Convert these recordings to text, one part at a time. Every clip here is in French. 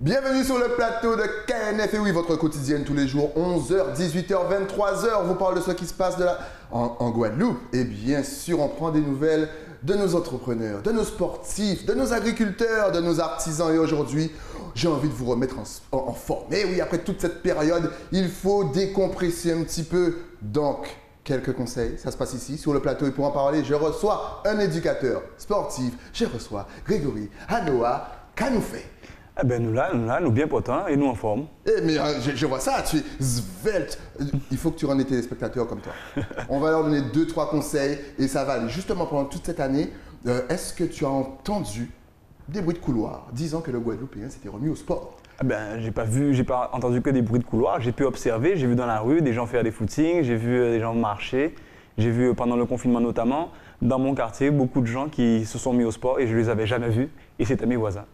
Bienvenue sur le plateau de KNF et oui, votre quotidienne tous les jours, 11h, 18h, 23h. On vous parle de ce qui se passe en Guadeloupe. Et bien sûr, on prend des nouvelles de nos entrepreneurs, de nos sportifs, de nos agriculteurs, de nos artisans. Et aujourd'hui, j'ai envie de vous remettre en forme. Et oui, après toute cette période, il faut décompresser un petit peu. Donc, quelques conseils, ça se passe ici, sur le plateau. Et pour en parler, je reçois un éducateur sportif. Je reçois Grégory Anoa Kanoufé. Eh ben nous bien potents et nous en forme. Eh mais je vois ça, tu es svelte. Il faut que tu rendes les téléspectateurs comme toi. On va leur donner 2-3 conseils et ça va aller. Justement, pendant toute cette année, est-ce que tu as entendu des bruits de couloir disant que le Guadeloupéen s'était remis au sport? Eh ben j'ai pas entendu que des bruits de couloir. J'ai pu observer, j'ai vu dans la rue des gens faire des footings, j'ai vu des gens marcher. J'ai vu pendant le confinement notamment, dans mon quartier, beaucoup de gens qui se sont mis au sport et je les avais jamais vus et c'était mes voisins.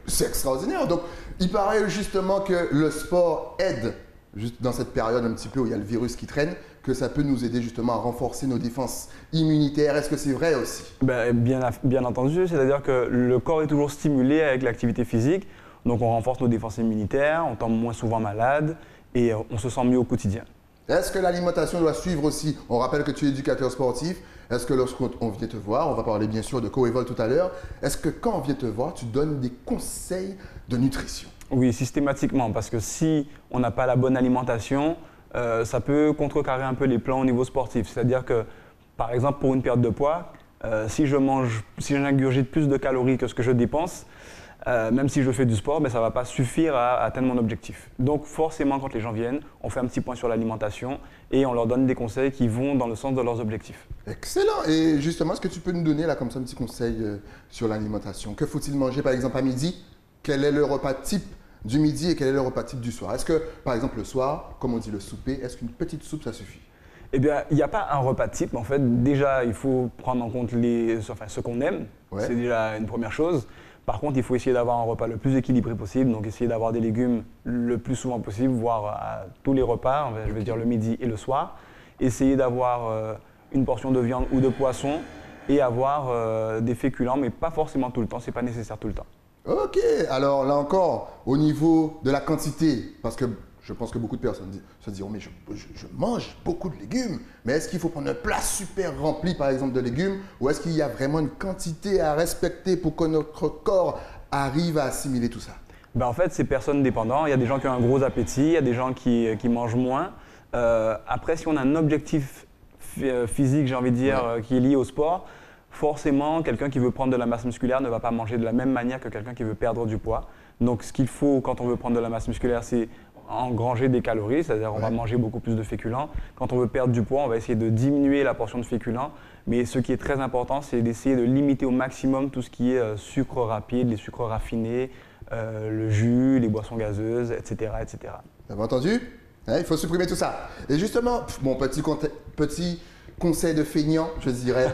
C'est extraordinaire. Donc, il paraît justement que le sport aide, juste dans cette période un petit peu où il y a le virus qui traîne, que ça peut nous aider justement à renforcer nos défenses immunitaires. Est-ce que c'est vrai aussi? Bien entendu, c'est-à-dire que le corps est toujours stimulé avec l'activité physique, donc on renforce nos défenses immunitaires, on tombe moins souvent malade et on se sent mieux au quotidien. Est-ce que l'alimentation doit suivre aussi? On rappelle que tu es éducateur sportif. Est-ce que lorsqu'on vient te voir, on va parler bien sûr de Coevol tout à l'heure, est-ce que quand on vient te voir, tu donnes des conseils de nutrition? Oui, systématiquement, parce que si on n'a pas la bonne alimentation, ça peut contrecarrer un peu les plans au niveau sportif. C'est-à-dire que, par exemple, pour une perte de poids, si j'ingurgite plus de calories que ce que je dépense, même si je fais du sport, ça ne va pas suffire à atteindre mon objectif. Donc forcément, quand les gens viennent, on fait un petit point sur l'alimentation et on leur donne des conseils qui vont dans le sens de leurs objectifs. Excellent. Et justement, est-ce que tu peux nous donner là comme ça un petit conseil sur l'alimentation? Que faut-il manger par exemple à midi? Quel est le repas type du midi et quel est le repas type du soir? Est-ce que par exemple le soir, comme on dit le souper, est-ce qu'une petite soupe ça suffit? Eh bien, il n'y a pas un repas type. En fait, déjà, il faut prendre en compte ce qu'on aime. Ouais. C'est déjà une première chose. Par contre, il faut essayer d'avoir un repas le plus équilibré possible, donc essayer d'avoir des légumes le plus souvent possible, voire à tous les repas, je veux dire le midi et le soir. Essayer d'avoir une portion de viande ou de poisson et avoir des féculents, mais pas forcément tout le temps, c'est pas nécessaire tout le temps. Ok, alors là encore, au niveau de la quantité, parce que je pense que beaucoup de personnes se diront, mais je mange beaucoup de légumes, mais est-ce qu'il faut prendre un plat super rempli, par exemple, de légumes, ou est-ce qu'il y a vraiment une quantité à respecter pour que notre corps arrive à assimiler tout ça? En fait, c'est personne dépendant. Il y a des gens qui ont un gros appétit, il y a des gens qui mangent moins. Après, si on a un objectif physique, j'ai envie de dire, qui est lié au sport, forcément, quelqu'un qui veut prendre de la masse musculaire ne va pas manger de la même manière que quelqu'un qui veut perdre du poids. Donc, ce qu'il faut quand on veut prendre de la masse musculaire, c'est engranger des calories, c'est-à-dire on va manger beaucoup plus de féculents. Quand on veut perdre du poids, on va essayer de diminuer la portion de féculents. Mais ce qui est très important, c'est d'essayer de limiter au maximum tout ce qui est sucre rapide, les sucres raffinés, le jus, les boissons gazeuses, etc. etc. Vous avez entendu? Il faut supprimer tout ça. Et justement, mon petit conseil de feignant, je dirais,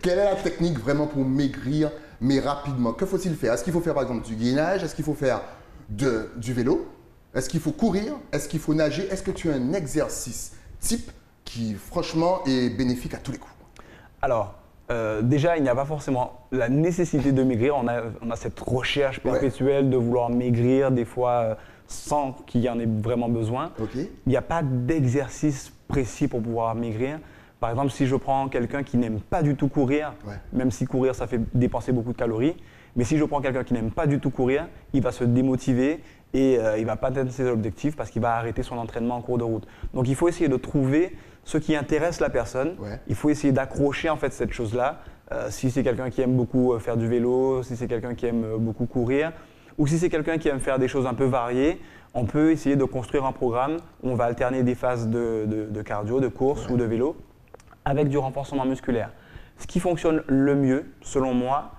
quelle est la technique vraiment pour maigrir, mais rapidement? Que faut-il faire? Est-ce qu'il faut faire par exemple du gainage? Est-ce qu'il faut faire du vélo? Est-ce qu'il faut courir? Est-ce qu'il faut nager? Est-ce que tu as un exercice type qui, franchement, est bénéfique à tous les coups? Alors, déjà, il n'y a pas forcément la nécessité de maigrir. On a cette recherche perpétuelle de vouloir maigrir, des fois sans qu'il y en ait vraiment besoin. Okay. Il n'y a pas d'exercice précis pour pouvoir maigrir. Par exemple, si je prends quelqu'un qui n'aime pas du tout courir, même si courir, ça fait dépenser beaucoup de calories, mais si je prends quelqu'un qui n'aime pas du tout courir, il va se démotiver et il ne va pas atteindre ses objectifs parce qu'il va arrêter son entraînement en cours de route. Donc il faut essayer de trouver ce qui intéresse la personne. Il faut essayer d'accrocher en fait cette chose-là. Si c'est quelqu'un qui aime beaucoup faire du vélo, si c'est quelqu'un qui aime beaucoup courir, ou si c'est quelqu'un qui aime faire des choses un peu variées, on peut essayer de construire un programme où on va alterner des phases de cardio, de course ou de vélo avec du renforcement musculaire. Ce qui fonctionne le mieux, selon moi,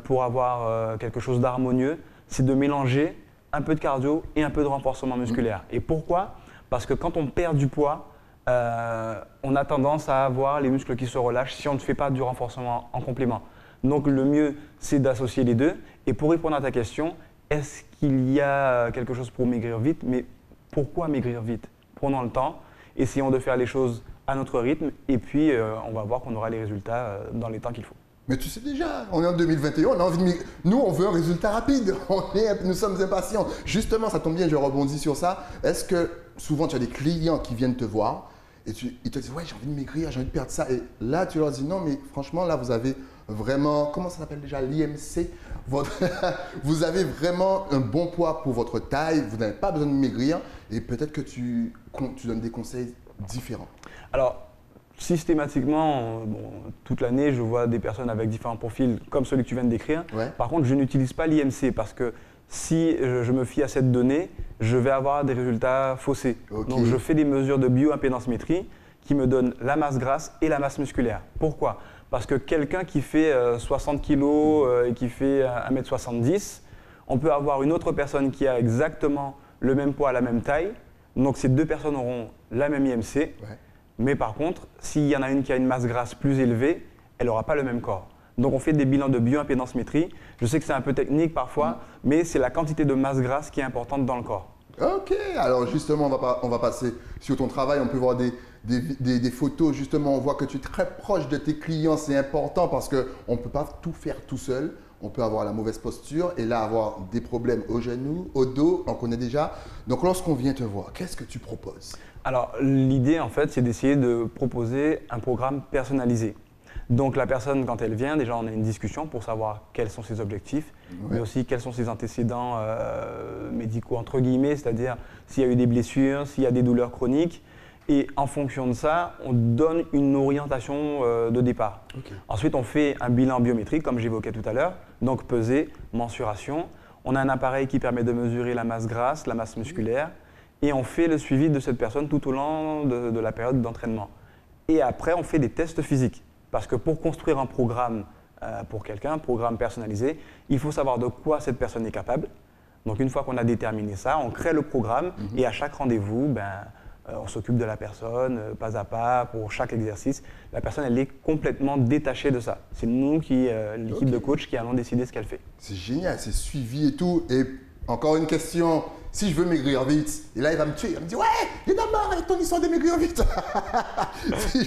pour avoir quelque chose d'harmonieux, c'est de mélanger un peu de cardio et un peu de renforcement musculaire. Et pourquoi? Parce que quand on perd du poids, on a tendance à avoir les muscles qui se relâchent si on ne fait pas du renforcement en complément. Donc le mieux, c'est d'associer les deux. Et pour répondre à ta question, est-ce qu'il y a quelque chose pour maigrir vite? Mais pourquoi maigrir vite? Prenons le temps, essayons de faire les choses à notre rythme et puis on va voir qu'on aura les résultats dans les temps qu'il faut. Mais tu sais déjà, on est en 2021, on a envie de migrer. Nous, on veut un résultat rapide. Nous sommes impatients. Justement, ça tombe bien, je rebondis sur ça. Est-ce que souvent, tu as des clients qui viennent te voir et ils te disent, ouais, j'ai envie de maigrir, j'ai envie de perdre ça. Et là, tu leur dis, non, mais franchement, là, vous avez vraiment, comment ça s'appelle déjà, l'IMC. Vous avez vraiment un bon poids pour votre taille, vous n'avez pas besoin de maigrir et peut-être que tu donnes des conseils différents. Alors, systématiquement, toute l'année, je vois des personnes avec différents profils comme celui que tu viens de décrire. Ouais. Par contre, je n'utilise pas l'IMC parce que si je me fie à cette donnée, je vais avoir des résultats faussés. Okay. Donc, je fais des mesures de bioimpédancemétrie qui me donnent la masse grasse et la masse musculaire. Pourquoi? Parce que quelqu'un qui fait 60 kg et qui fait 1m70, on peut avoir une autre personne qui a exactement le même poids, la même taille. Donc, ces deux personnes auront la même IMC. Ouais. Mais par contre, s'il y en a une qui a une masse grasse plus élevée, elle n'aura pas le même corps. Donc on fait des bilans de bioimpédancemétrie. Je sais que c'est un peu technique parfois, mais c'est la quantité de masse grasse qui est importante dans le corps. Ok, alors justement, on va passer sur ton travail. On peut voir des photos, justement, on voit que tu es très proche de tes clients. C'est important parce qu'on ne peut pas tout faire tout seul. On peut avoir la mauvaise posture et là avoir des problèmes au genou, au dos, on connaît déjà. Donc lorsqu'on vient te voir, qu'est-ce que tu proposes? Alors l'idée en fait, c'est d'essayer de proposer un programme personnalisé. Donc la personne, quand elle vient, déjà on a une discussion pour savoir quels sont ses objectifs, mais aussi quels sont ses antécédents médicaux entre guillemets, c'est-à-dire s'il y a eu des blessures, s'il y a des douleurs chroniques. Et en fonction de ça, on donne une orientation de départ. Okay. Ensuite, on fait un bilan biométrique, comme j'évoquais tout à l'heure, donc pesée, mensuration. On a un appareil qui permet de mesurer la masse grasse, la masse musculaire, et on fait le suivi de cette personne tout au long de la période d'entraînement. Et après, on fait des tests physiques, parce que pour construire un programme pour quelqu'un, un programme personnalisé, il faut savoir de quoi cette personne est capable. Donc une fois qu'on a déterminé ça, on crée le programme, et à chaque rendez-vous, on s'occupe de la personne, pas à pas, pour chaque exercice. La personne, elle est complètement détachée de ça. C'est nous, l'équipe de coach, qui allons décider ce qu'elle fait. C'est génial, c'est suivi et tout. Et encore une question, si je veux maigrir vite, et là il va me tuer, il va me dire, ouais, il est marre avec ton histoire de maigrir vite. si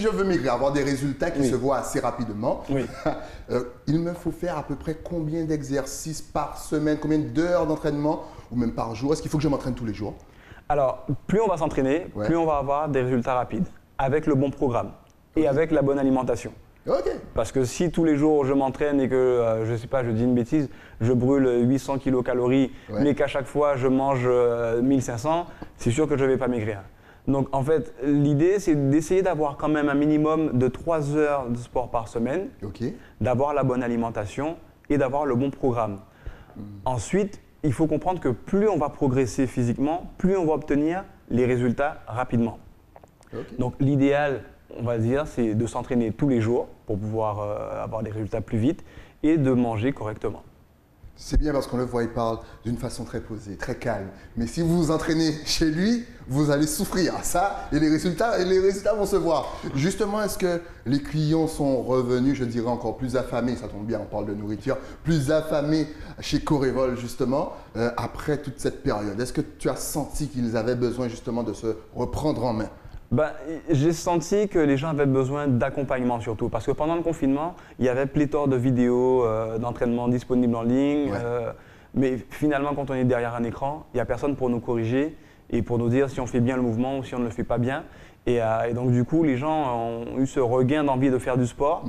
je veux maigrir, avoir des résultats qui se voient assez rapidement, il me faut faire à peu près combien d'exercices par semaine, combien d'heures d'entraînement, ou même par jour? Est-ce qu'il faut que je m'entraîne tous les jours? Alors, plus on va s'entraîner, plus on va avoir des résultats rapides, avec le bon programme et avec la bonne alimentation. Parce que si tous les jours je m'entraîne et que, je sais pas, je dis une bêtise, je brûle 800 kilocalories, mais qu'à chaque fois je mange 1500, c'est sûr que je ne vais pas maigrir. Donc en fait, l'idée c'est d'essayer d'avoir quand même un minimum de 3 heures de sport par semaine, d'avoir la bonne alimentation et d'avoir le bon programme. Ensuite, il faut comprendre que plus on va progresser physiquement, plus on va obtenir les résultats rapidement. Donc l'idéal, on va dire, c'est de s'entraîner tous les jours pour pouvoir avoir des résultats plus vite et de manger correctement. C'est bien parce qu'on le voit, il parle d'une façon très posée, très calme. Mais si vous vous entraînez chez lui, vous allez souffrir. Ça, et les résultats vont se voir. Justement, est-ce que les clients sont revenus, je dirais encore plus affamés, ça tombe bien, on parle de nourriture, plus affamés chez Corevol, justement, après toute cette période? Est-ce que tu as senti qu'ils avaient besoin justement de se reprendre en main? J'ai senti que les gens avaient besoin d'accompagnement surtout, parce que pendant le confinement, il y avait pléthore de vidéos d'entraînement disponibles en ligne, mais finalement, quand on est derrière un écran, il n'y a personne pour nous corriger et pour nous dire si on fait bien le mouvement ou si on ne le fait pas bien. Et donc du coup, les gens ont eu ce regain d'envie de faire du sport,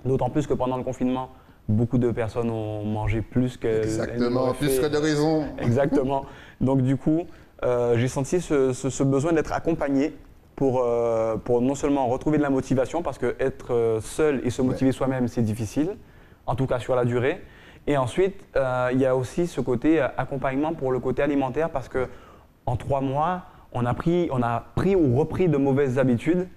d'autant plus que pendant le confinement, beaucoup de personnes ont mangé plus que… Exactement, plus que de raison. Exactement. Donc du coup, j'ai senti ce besoin d'être accompagné pour non seulement retrouver de la motivation, parce qu'être seul et se motiver soi-même, c'est difficile, en tout cas sur la durée. Et ensuite, il y a aussi ce côté accompagnement pour le côté alimentaire, parce qu'en 3 mois, on a pris ou repris de mauvaises habitudes.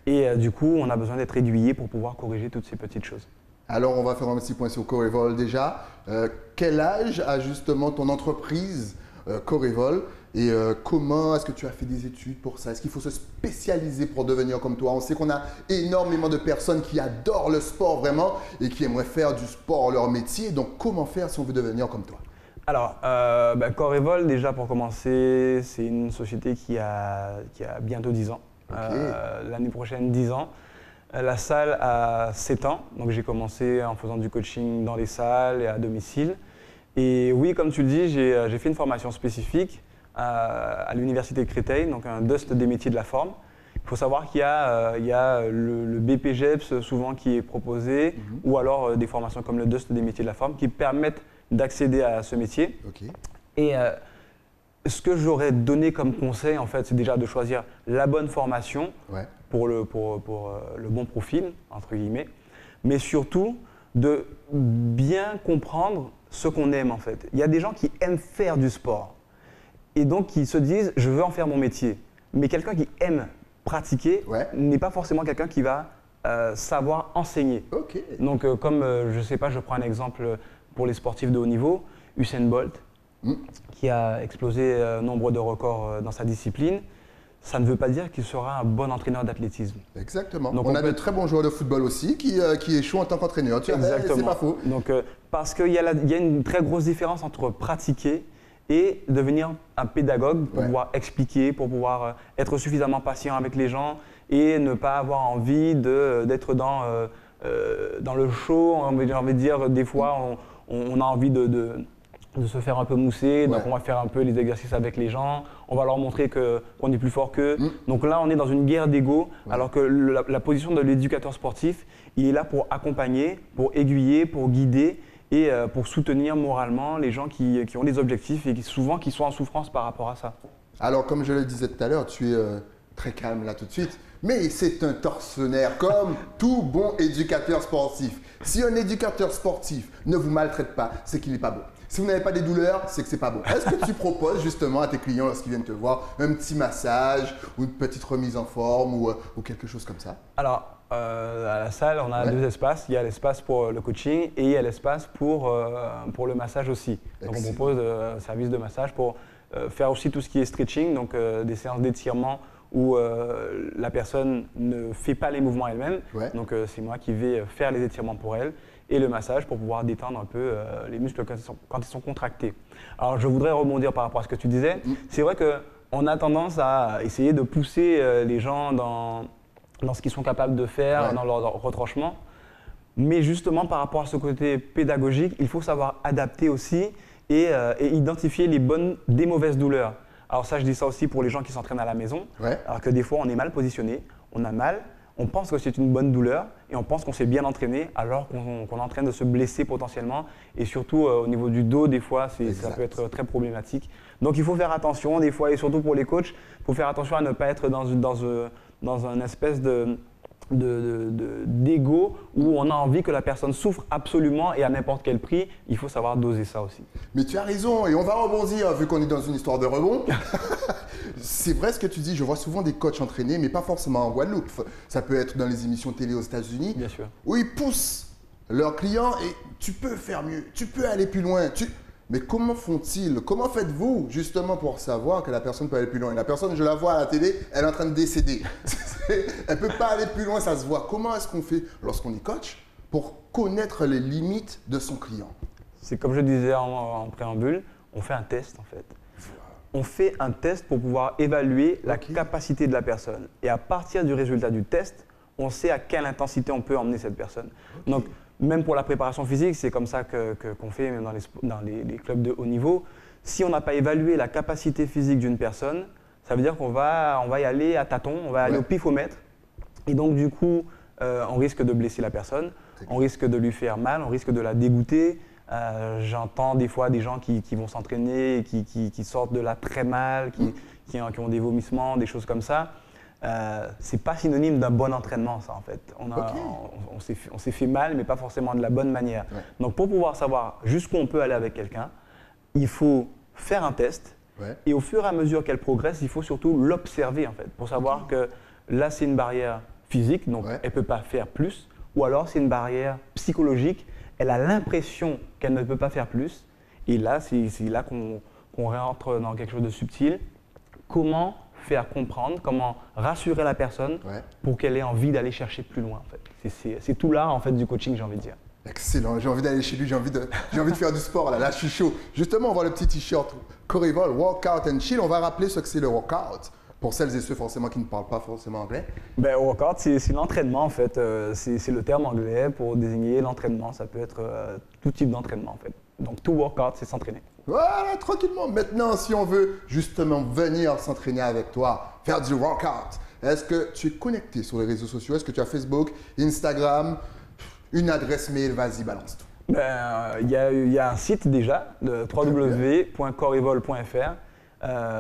Et du coup, on a besoin d'être aiguillé pour pouvoir corriger toutes ces petites choses. Alors, on va faire un petit point sur Corevol déjà. Quel âge a justement ton entreprise Corevol? Et comment est-ce que tu as fait des études pour ça? Est-ce qu'il faut se spécialiser pour devenir comme toi? On sait qu'on a énormément de personnes qui adorent le sport vraiment et qui aimeraient faire du sport leur métier. Donc, comment faire si on veut devenir comme toi? Alors, Corevol, déjà pour commencer, c'est une société qui a bientôt 10 ans. L'année prochaine, 10 ans. la salle à 7 ans. Donc j'ai commencé en faisant du coaching dans les salles et à domicile. Et oui, comme tu le dis, j'ai fait une formation spécifique à l'université de Créteil, donc un DUST des métiers de la forme. Il faut savoir qu'il y a le BPGEPS souvent qui est proposé, ou alors des formations comme le DUST des métiers de la forme qui permettent d'accéder à ce métier. Okay. Et ce que j'aurais donné comme conseil, en fait, c'est déjà de choisir la bonne formation pour le bon profil, entre guillemets, mais surtout de bien comprendre ce qu'on aime, en fait. Il y a des gens qui aiment faire du sport et donc qui se disent « je veux en faire mon métier ». Mais quelqu'un qui aime pratiquer n'est pas forcément quelqu'un qui va savoir enseigner. Okay. Donc comme, je sais pas, je prends un exemple pour les sportifs de haut niveau, Usain Bolt, qui a explosé nombre de records dans sa discipline, ça ne veut pas dire qu'il sera un bon entraîneur d'athlétisme. Exactement. Donc on a de très bons joueurs de football aussi qui échouent en tant qu'entraîneur. Exactement. C'est pas faux. Donc, parce qu'il y a une très grosse différence entre pratiquer et devenir un pédagogue pour pouvoir expliquer, pour pouvoir être suffisamment patient avec les gens et ne pas avoir envie d'être dans le show. J'ai envie de dire, des fois, on a envie de se faire un peu mousser, donc on va faire un peu les exercices avec les gens, on va leur montrer qu'on est plus fort qu'eux. Donc là, on est dans une guerre d'ego, alors que la position de l'éducateur sportif, il est là pour accompagner, pour aiguiller, pour guider et pour soutenir moralement les gens qui ont des objectifs et souvent qui sont en souffrance par rapport à ça. Alors, comme je le disais tout à l'heure, tu es très calme là tout de suite, mais c'est un tortionnaire comme tout bon éducateur sportif. Si un éducateur sportif ne vous maltraite pas, c'est qu'il n'est pas bon. Si vous n'avez pas des douleurs, c'est que c'est pas bon. Est-ce que tu proposes justement à tes clients lorsqu'ils viennent te voir un petit massage ou une petite remise en forme ou quelque chose comme ça? Alors, à la salle, on a deux espaces. Il y a l'espace pour le coaching et il y a l'espace pour le massage aussi. Donc, on propose un service de massage pour faire aussi tout ce qui est stretching, donc des séances d'étirement où la personne ne fait pas les mouvements elle-même. Donc, c'est moi qui vais faire les étirements pour elle et le massage pour pouvoir détendre un peu les muscles quand ils sont contractés. Alors, je voudrais rebondir par rapport à ce que tu disais. C'est vrai qu'on a tendance à essayer de pousser les gens dans ce qu'ils sont capables de faire, dans leur retranchement. Mais justement, par rapport à ce côté pédagogique, il faut savoir adapter aussi et identifier les bonnes des mauvaises douleurs. Alors ça, je dis ça aussi pour les gens qui s'entraînent à la maison. Alors que des fois, on est mal positionné, on a mal, on pense que c'est une bonne douleur et on pense qu'on s'est bien entraîné alors qu'on est en train de se blesser potentiellement. Et surtout, au niveau du dos, des fois, ça peut être très problématique. Donc, il faut faire attention des fois et surtout pour les coachs, il faut faire attention à ne pas être dans un espèce d'ego où on a envie que la personne souffre absolument et à n'importe quel prix. Il faut savoir doser ça aussi. Mais tu as raison et on va rebondir vu qu'on est dans une histoire de rebond. C'est vrai ce que tu dis, je vois souvent des coachs entraînés mais pas forcément en Guadeloupe. Ça peut être dans les émissions télé aux États-Unis où ils poussent leurs clients et tu peux faire mieux, tu peux aller plus loin. Mais comment font-ils? Comment faites-vous justement pour savoir que la personne peut aller plus loin? Et la personne, je la vois à la télé, elle est en train de décéder. Elle ne peut pas aller plus loin, ça se voit. Comment est-ce qu'on fait lorsqu'on est coach pour connaître les limites de son client? C'est comme je disais en préambule, on fait un test en fait. On fait un test pour pouvoir évaluer la capacité de la personne. Et à partir du résultat du test, on sait à quelle intensité on peut emmener cette personne. Donc, même pour la préparation physique, c'est comme ça qu'on fait même dans les clubs de haut niveau. Si on n'a pas évalué la capacité physique d'une personne, ça veut dire qu'on va y aller à tâtons, on va aller au pifomètre. Et donc du coup, on risque de blesser la personne, on risque de lui faire mal, on risque de la dégoûter. J'entends des fois des gens qui vont s'entraîner, qui sortent de là très mal, qui ont des vomissements, des choses comme ça. C'est pas synonyme d'un bon entraînement, ça en fait. On s'est fait mal, mais pas forcément de la bonne manière. Donc pour pouvoir savoir jusqu'où on peut aller avec quelqu'un, il faut faire un test et au fur et à mesure qu'elle progresse, il faut surtout l'observer en fait, pour savoir que là c'est une barrière physique, donc elle peut pas faire plus, ou alors c'est une barrière psychologique, elle a l'impression qu'elle ne peut pas faire plus, et là c'est là qu'on rentre dans quelque chose de subtil. Comment faire comprendre, comment rassurer la personne pour qu'elle ait envie d'aller chercher plus loin. En fait. C'est tout l'art en fait, du coaching, j'ai envie de dire. Excellent, j'ai envie d'aller chez lui, j'ai envie de faire du sport là, je suis chaud. Justement, on voit le petit t-shirt Corrival, Workout and Chill, on va rappeler ce que c'est le workout pour celles et ceux forcément qui ne parlent pas forcément anglais? Ben, workout, c'est l'entraînement en fait. C'est le terme anglais pour désigner l'entraînement. Ça peut être tout type d'entraînement en fait. Donc tout workout, c'est s'entraîner. Voilà, tranquillement. Maintenant, si on veut justement venir s'entraîner avec toi, faire du workout, est-ce que tu es connecté sur les réseaux sociaux? Est-ce que tu as Facebook, Instagram, une adresse mail? Vas-y, balance tout. Ben, il y a un site déjà, www.corevol.fr.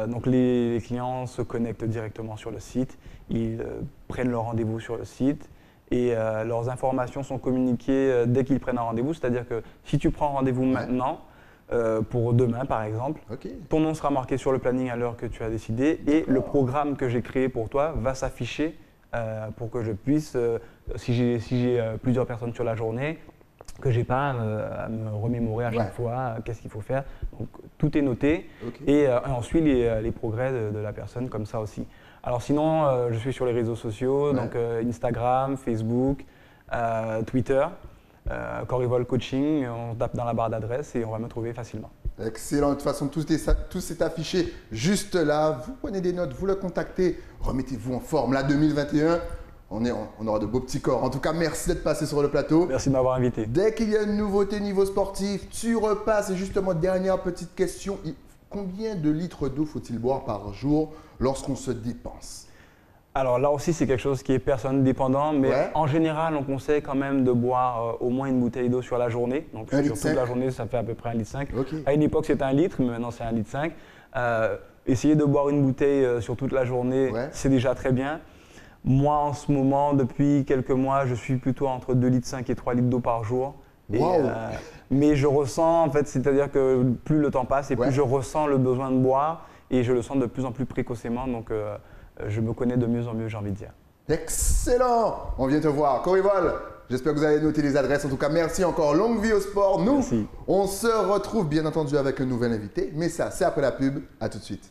Donc les clients se connectent directement sur le site, ils prennent leur rendez-vous sur le site et leurs informations sont communiquées dès qu'ils prennent un rendez-vous. C'est-à-dire que si tu prends rendez-vous maintenant, pour demain par exemple, ton nom sera marqué sur le planning à l'heure que tu as décidé et le programme que j'ai créé pour toi va s'afficher pour que je puisse, si j'ai plusieurs personnes sur la journée, que j'ai pas à me remémorer à chaque fois qu'est-ce qu'il faut faire. Donc tout est noté et ensuite les progrès de la personne comme ça aussi. Alors sinon, je suis sur les réseaux sociaux, donc Instagram, Facebook, Twitter, Corevol Coaching, on tape dans la barre d'adresse et on va me trouver facilement. Excellent, de toute façon tout est affiché juste là, vous prenez des notes, vous le contactez, remettez-vous en forme. Là 2021, on aura de beaux petits corps. En tout cas, merci d'être passé sur le plateau. Merci de m'avoir invité. Dès qu'il y a une nouveauté niveau sportif, tu repasses. Et justement, dernière petite question, combien de litres d'eau faut-il boire par jour lorsqu'on se dépense? Alors là aussi, c'est quelque chose qui est personne dépendant, mais en général, on conseille quand même de boire au moins une bouteille d'eau sur la journée. Donc sur toute la journée, ça fait à peu près 1,5 litre. À une époque, c'était 1 litre, mais maintenant c'est 1,5 litre. Essayer de boire une bouteille sur toute la journée, c'est déjà très bien. Moi, en ce moment, depuis quelques mois, je suis plutôt entre 2,5 litres et 3 litres d'eau par jour. Mais je ressens, en fait, c'est-à-dire que plus le temps passe et plus je ressens le besoin de boire et je le sens de plus en plus précocement. Donc, je me connais de mieux en mieux, j'ai envie de dire. Excellent! On vient te voir. Corevol, j'espère que vous avez noté les adresses. En tout cas, merci encore. Longue vie au sport. Nous, on se retrouve bien entendu avec un nouvel invité. Mais ça, c'est après la pub. À tout de suite.